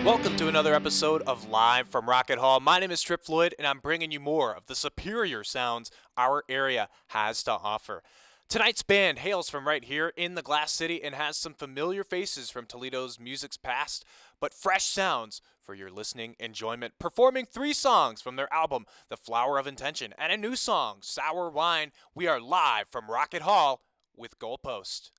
Welcome to another episode of Live from Rocket Hall. My name is Floyd, and I'm bringing you more of the superior sounds our area has to offer. Tonight's band hails from right here in the Glass City and has some familiar faces from Toledo's music's past, but fresh sounds for your listening enjoyment. Performing 3 songs from their album, The Flower of Intention, and a new song, Sour Wine. We are live from Rocket Hall with Goalpost.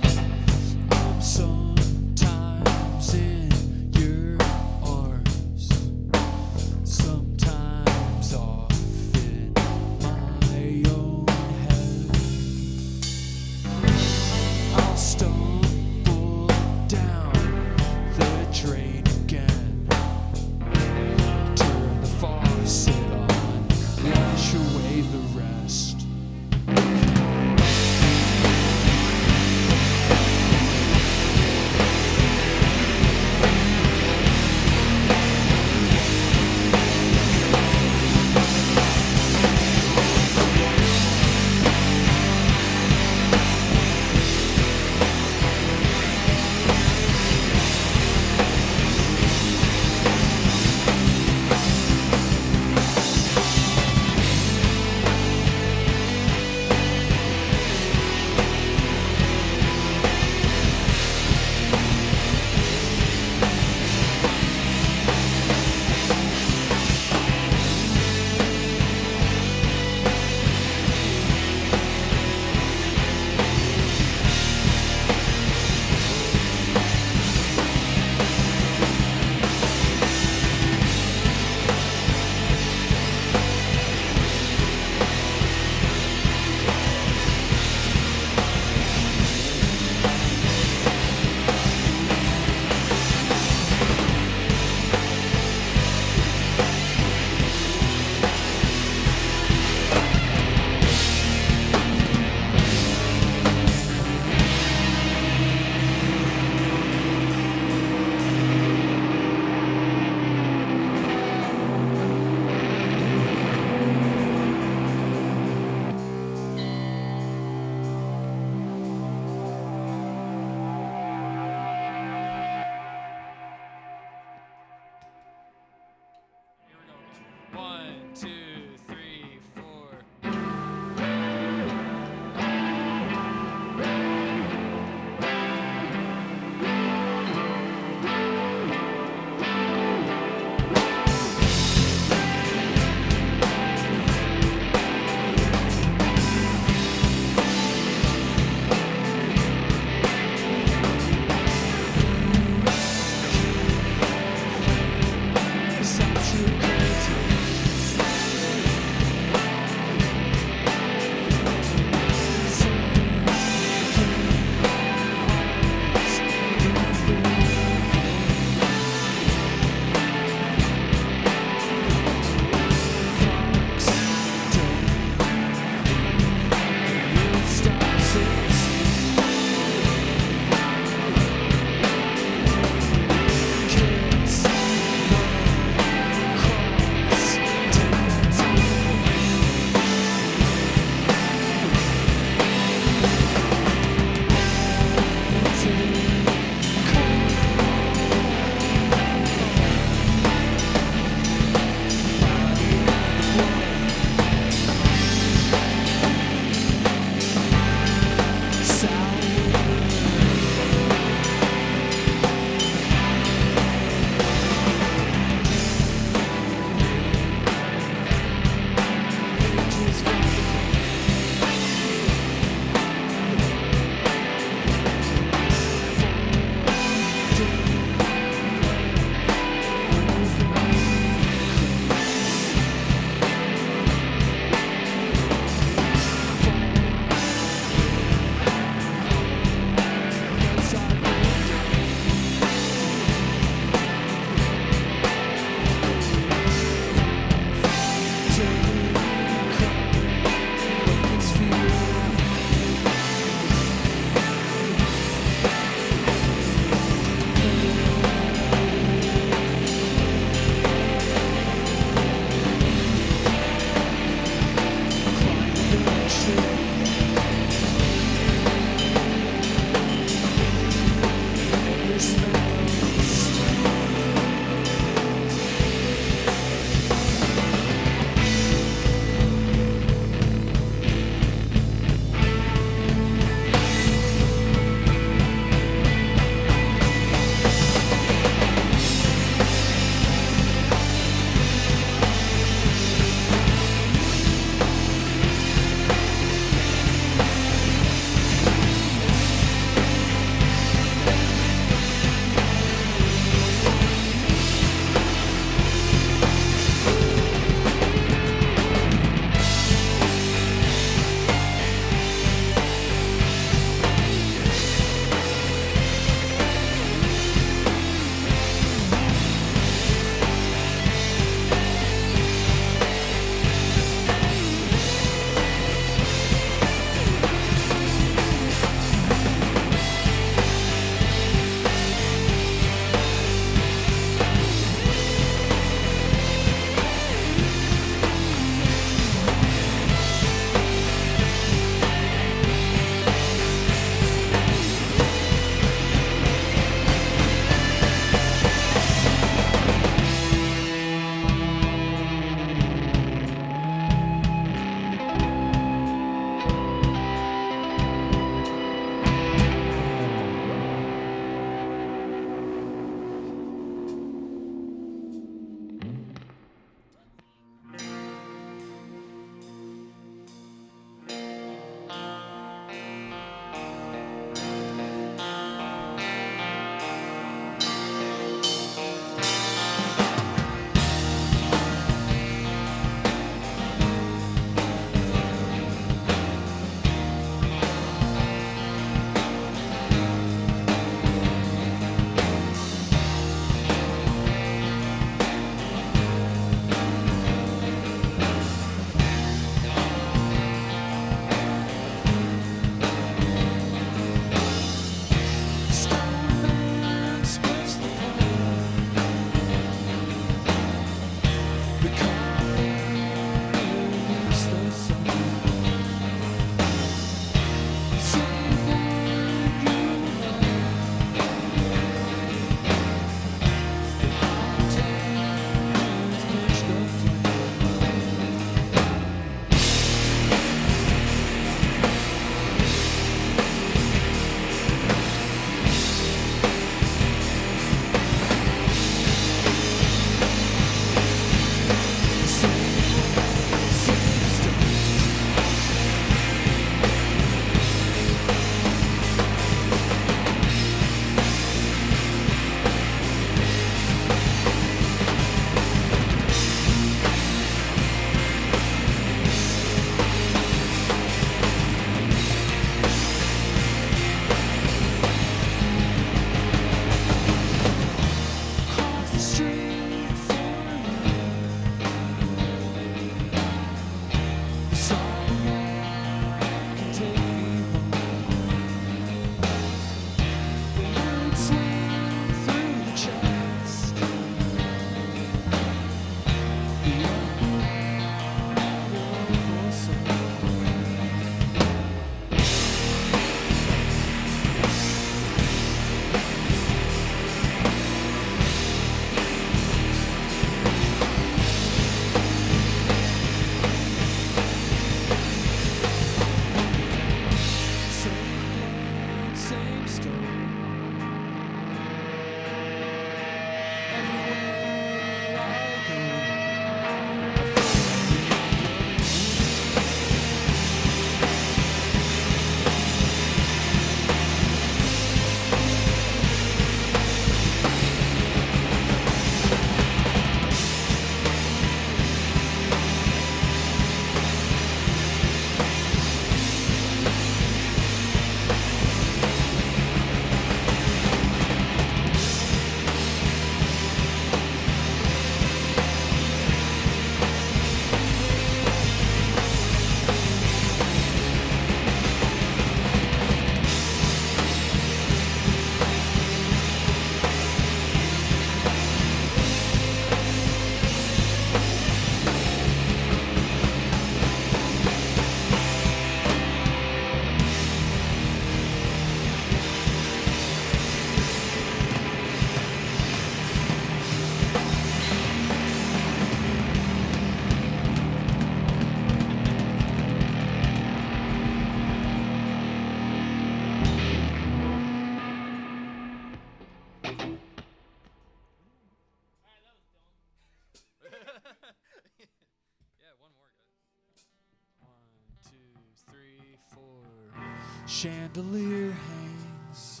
chandelier hangs,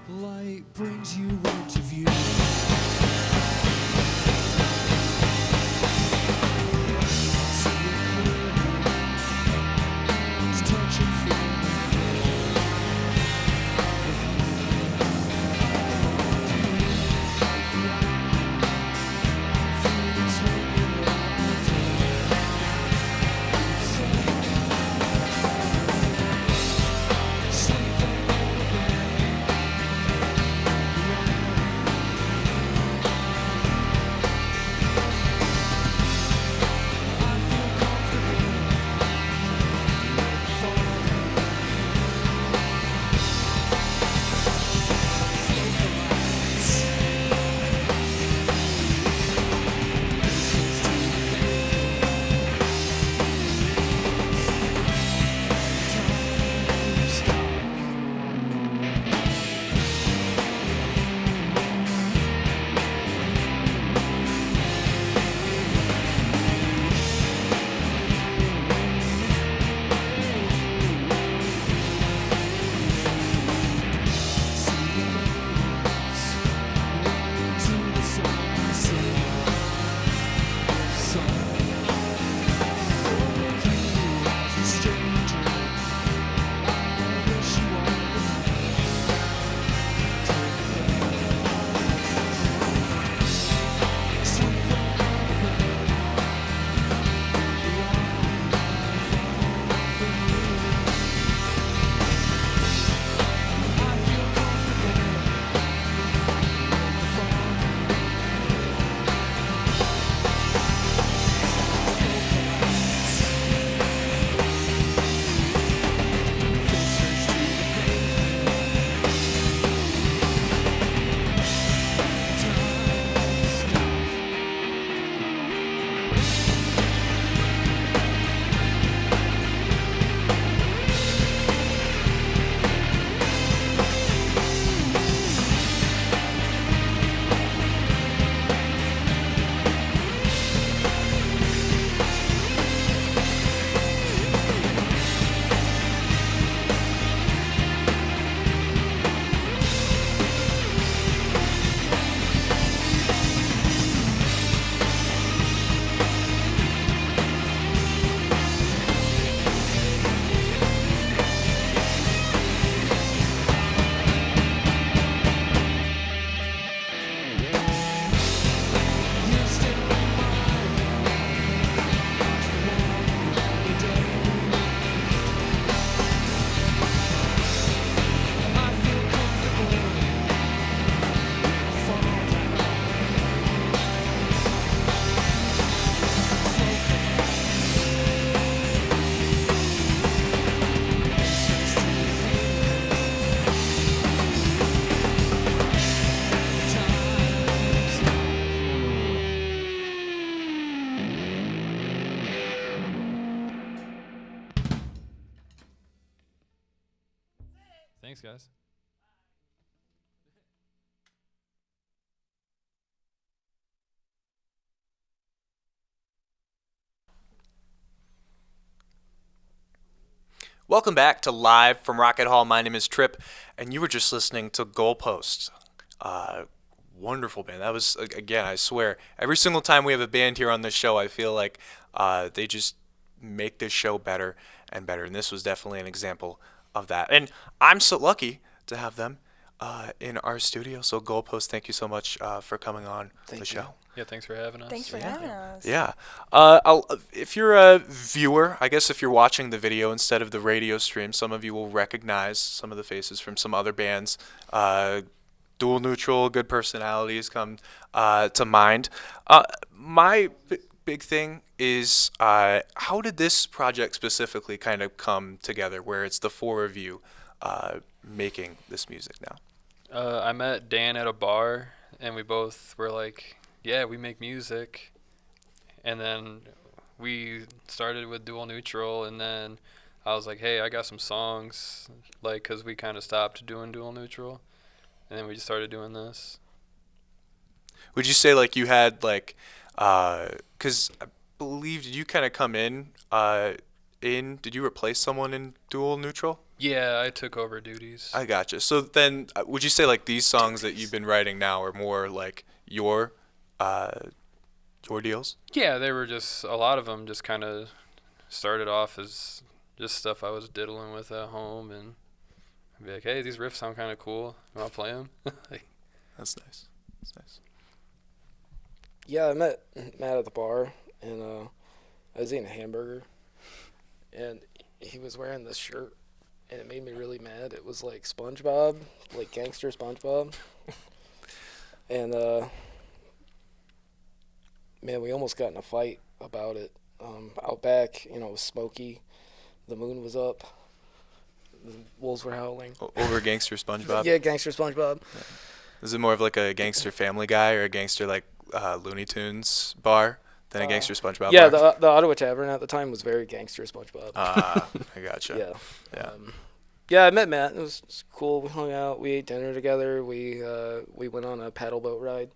light brings you into view. Thanks, guys. Welcome back to Live from Rocket Hall. My name is Trip, and you were just listening to Goalpost. Wonderful band. That was, again, I swear, every single time we have a band here on this show, I feel like they just make this show better and better. And this was definitely an example of that. And I'm so lucky to have them in our studio. So, Goalpost, thank you so much for coming on the show. Yeah, thanks for having us. Thanks for having us. Yeah. If you're a viewer, I guess if you're watching the video instead of the radio stream, some of you will recognize some of the faces from some other bands. Dual Neutral, Good Personalities come to mind. My big thing is how did this project specifically kind of come together, where it's the four of you making this music now? I met Dan at a bar, and we both were like, yeah, we make music. And then we started with Dual Neutral, and then I was like, hey, I got some songs, like, because we kind of stopped doing Dual Neutral, and then we just started doing this. Would you say like you had like, because I believe you kind of come in did you replace someone in dual neutral? Yeah, I took over duties. I gotcha. So then, would you say like these songs that you've been writing now are more like uh, your deals? Yeah, they were just a lot of them just kind of started off as just stuff I was diddling with at home, and I'd be like, hey, these riffs sound kind of cool. You want to play them? That's nice. That's nice. Yeah, I met Matt at the bar, and I was eating a hamburger, and he was wearing this shirt, and it made me really mad. It was like SpongeBob, like gangster SpongeBob. And, man, we almost got in a fight about it. Out back, it was smoky. The moon was up. The wolves were howling. Over gangster SpongeBob? Yeah, gangster SpongeBob. Yeah. Is it more of like a gangster Family Guy or a gangster like Looney Tunes bar than a gangster SpongeBob yeah, bar? the Ottawa Tavern at the time was very gangster SpongeBob. I gotcha. Yeah. Yeah. Yeah, I met Matt. It was cool. We hung out. We ate dinner together. We went on a paddle boat ride.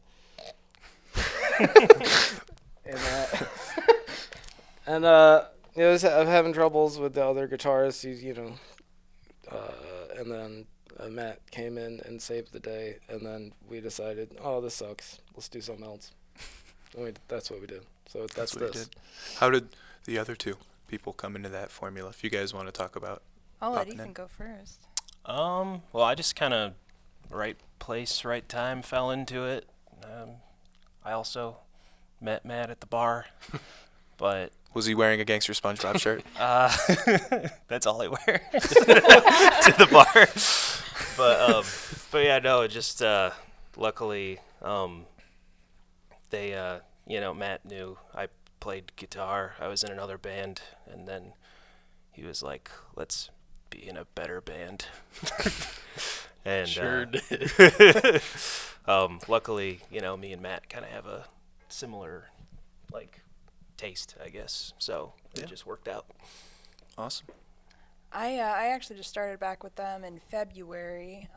and I'm having troubles with the other guitarist. And then Matt came in and saved the day. And then we decided, oh, this sucks. Let's do something else. That's what we did. So that's what this. you did. How did the other two people come into that formula? If you guys want to talk about. I'll let Ethan go first. Well, I just kind of right place, right time, fell into it. I also met Matt at the bar, but Was he wearing a gangster SpongeBob shirt? that's all I wear to the bar. But yeah, no, just luckily they Matt knew I played guitar. I was in another band, and then he was like, "Let's be in a better band." And Sure did. luckily, me and Matt kind of have a similar taste, I guess. So it just worked out. Awesome. I actually just started back with them in February.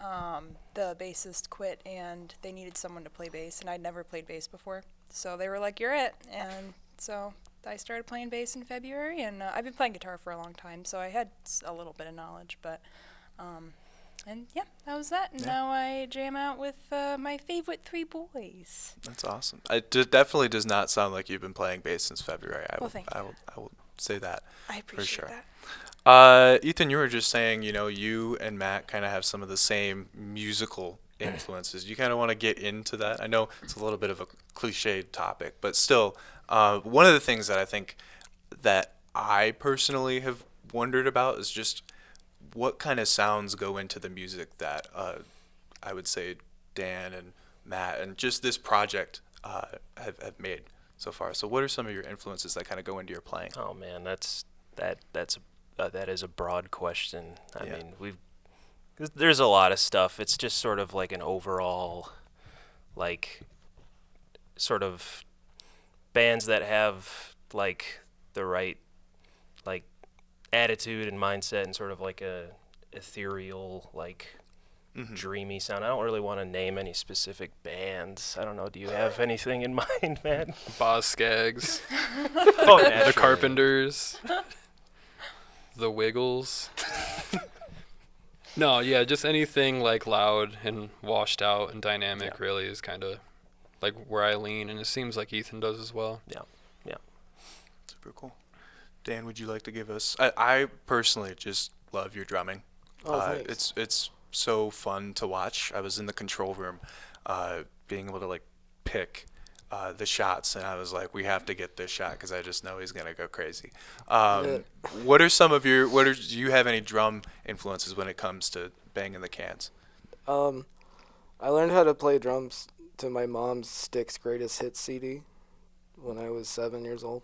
The bassist quit, and they needed someone to play bass, and I'd never played bass before. So they were like, "You're it." And so I started playing bass in February, and I've been playing guitar for a long time, so I had a little bit of knowledge. But, and yeah, that was that. And now I jam out with my favorite three boys. That's awesome. It definitely does not sound like you've been playing bass since February. I will say that. I appreciate that. Ethan, you were just saying, you and Matt kind of have some of the same musical influences. You kind of want to get into that? I know it's a little bit of a cliched topic, but still, one of the things that I think that I personally have wondered about is just what kind of sounds go into the music that I would say Dan and Matt and just this project have made so far. So what are some of your influences that kind of go into your playing? Oh man, that is a broad question. I mean, there's a lot of stuff. It's just sort of like an overall, sort of bands that have the right attitude and mindset and sort of like a ethereal dreamy sound. I don't really want to name any specific bands. I don't know. Do you have anything in mind, man? Boz Skaggs, Oh, the Carpenters, the Wiggles. No, yeah, just anything loud and washed out and dynamic really is kind of where I lean, and it seems like Ethan does as well. Yeah. Super cool. Dan, would you like to give us? I personally just love your drumming. Oh, thanks. It's so fun to watch. I was in the control room, being able to pick the shots, and I was like, we have to get this shot because I just know he's gonna go crazy. What are some of your? Do you have any drum influences when it comes to banging the cans? I learned how to play drums to my mom's Styx Greatest Hits CD when I was 7 years old.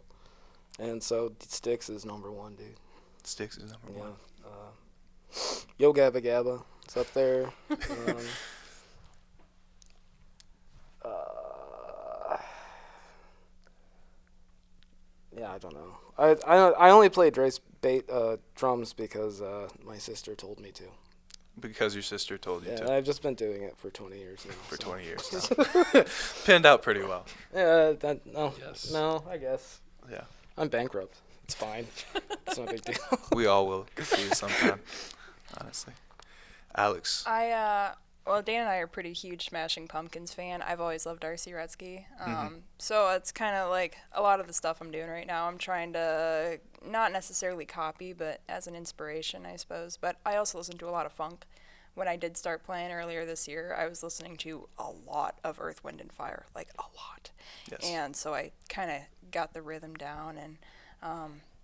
And so Styx is number one, dude. Styx is number one. Yo Gabba Gabba, it's up there. I don't know. I only play drums because my sister told me to. Because your sister told you to. Yeah, I've just been doing it for 20 years now. For 20 years now. Pinned out pretty well. Yeah, Yes. no, I guess. Yeah. I'm bankrupt. It's fine. It's not a big deal. We all will confuse sometime, honestly. Alex. Well, Dan and I are pretty huge Smashing Pumpkins fan. I've always loved Darcy Retzky. So it's kind of like a lot of the stuff I'm doing right now. I'm trying to not necessarily copy, but as an inspiration, I suppose. But I also listen to a lot of funk. When I did start playing earlier this year, I was listening to a lot of Earth, Wind, and Fire, like a lot. Yes. And so I kind of got the rhythm down. And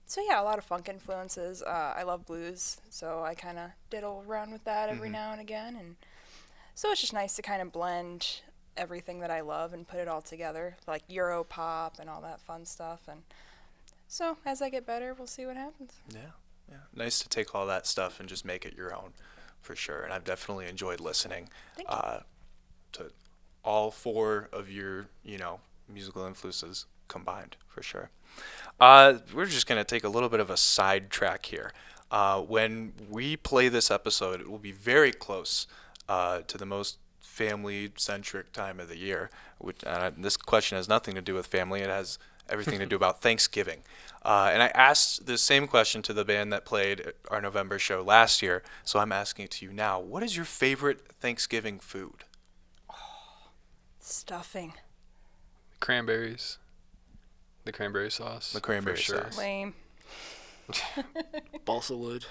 so, yeah, a lot of funk influences. I love blues, so I kind of diddle around with that every now and again. And so it's just nice to kind of blend everything that I love and put it all together, like Euro pop and all that fun stuff. And so as I get better, we'll see what happens. Yeah. Nice to take all that stuff and just make it your own, for sure. And I've definitely enjoyed listening to all four of your, musical influences combined, for sure. We're just going to take a little bit of a sidetrack here. When we play this episode, it will be very close to the most family-centric time of the year. Which, this question has nothing to do with family. It has everything to do about Thanksgiving. And I asked the same question to the band that played our November show last year, so I'm asking it to you now. What is your favorite Thanksgiving food? Stuffing. Cranberries. The cranberry sauce. The cranberry for sure. sauce. Lame. Balsa wood.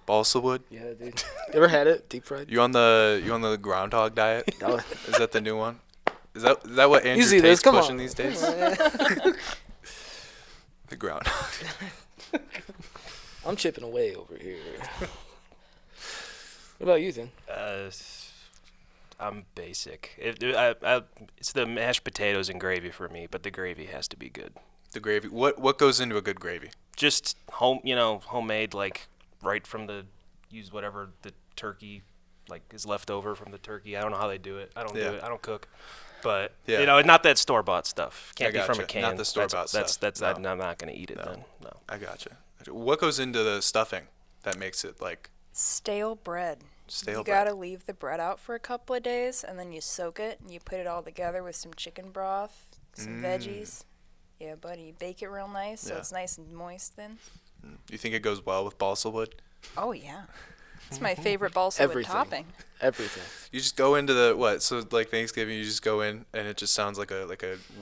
Balsa wood? Yeah, dude. You ever had it? Deep fried? You on the groundhog diet? No. Is that the new one? Is that what Andrew Easy, Tate's come pushing on. these days? The groundhog. I'm chipping away over here. What about you, then? I'm basic. It's the mashed potatoes and gravy for me, but the gravy has to be good. The gravy. What goes into a good gravy? Just homemade, like right from use whatever the turkey like is left over from the turkey. I don't know how they do it. I don't do it. I don't cook. But not that store-bought stuff. Can't be from a can. Not the store-bought stuff. No. I'm not going to eat it then. No. I gotcha. What goes into the stuffing that makes it like Stale bread. stale You bread? gotta leave the bread out for a couple of days, and then you soak it, and you put it all together with some chicken broth, some veggies. Yeah, buddy, you bake it real nice, so Yeah. it's nice and moist then. You think it goes well with balsa wood? Oh, yeah. It's my favorite balsa wood Everything. topping. Everything. You just go into the so like Thanksgiving, you just go in and it just sounds like a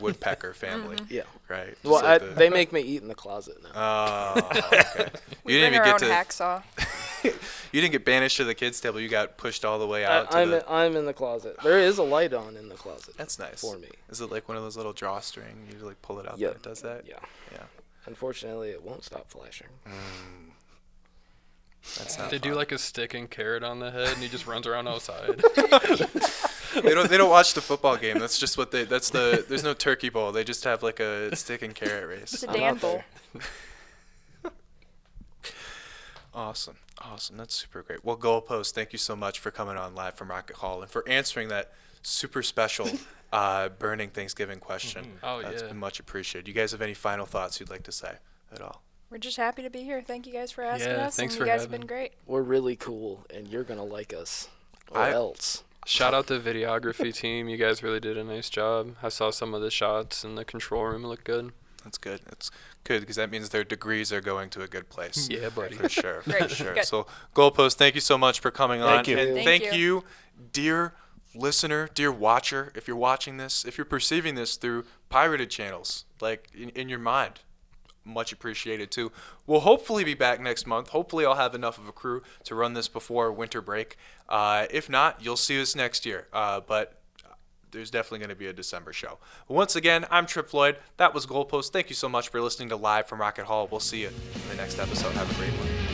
woodpecker family, Yeah. right? Well, Just like they make me eat in the closet now. Oh, okay. We You bring didn't our even own get hacksaw. you didn't get banished to the kids' table. You got pushed all the way out to I'm in the closet. There is a light on in the closet. That's nice. For me. Is it like one of those little drawstring? You like pull it out Yeah. that it does that? Yeah. Yeah. Unfortunately, it won't stop flashing. That's not They do fun. like a stick and carrot on the head, and he just runs around outside. They don't watch the football game. That's just what there's no turkey bowl. They just have like a stick and carrot race. It's a I'm Dan out bowl. there. Awesome. That's super great. Well, Goalpost, thank you so much for coming on live from Rocket Hall and for answering that super special burning Thanksgiving question. Oh, That's yeah. been much appreciated. You guys have any final thoughts you'd like to say at all? We're just happy to be here. Thank you guys for asking Yeah, us. thanks and for you guys have having. been great. We're really cool, and you're going to like us. Or I- else. Shout out the videography team. You guys really did a nice job. I saw some of the shots in the control room look good. That's good. It's good because that means their degrees are going to a good place. Yeah, buddy. For sure. Great. For sure. Good. So, Goalpost, thank you so much for coming on. Thank you. And Thank thank you. you, dear listener, dear watcher, if you're watching this, if you're perceiving this through pirated channels, like in your mind. Much appreciated too. We'll hopefully be back next month. Hopefully I'll have enough of a crew to run this before winter break. If not, you'll see us next year. But there's definitely going to be a December show. Once again, I'm Trip Floyd. That was Goalpost. Thank you so much for listening to Live from Rocket Hall. We'll see you in the next episode. Have a great one.